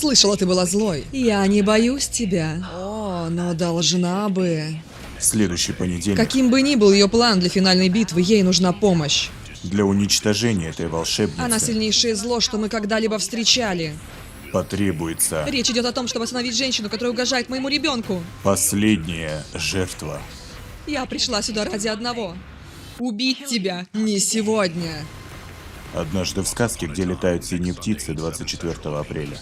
Слышала, ты была злой. Я не боюсь тебя. О, но должна бы. В следующий понедельник Каким бы ни был ее план для финальной битвы, ей нужна помощь. для уничтожения этой Она волшебницы сильнейшее зло, что мы когда-либо встречали. потребуется Речь идет о том, чтобы остановить женщину, которая угрожает моему ребенку. последняя жертва. Я пришла сюда ради одного. Убить тебя не сегодня. Однажды в сказке, где летают синие птицы 24 апреля.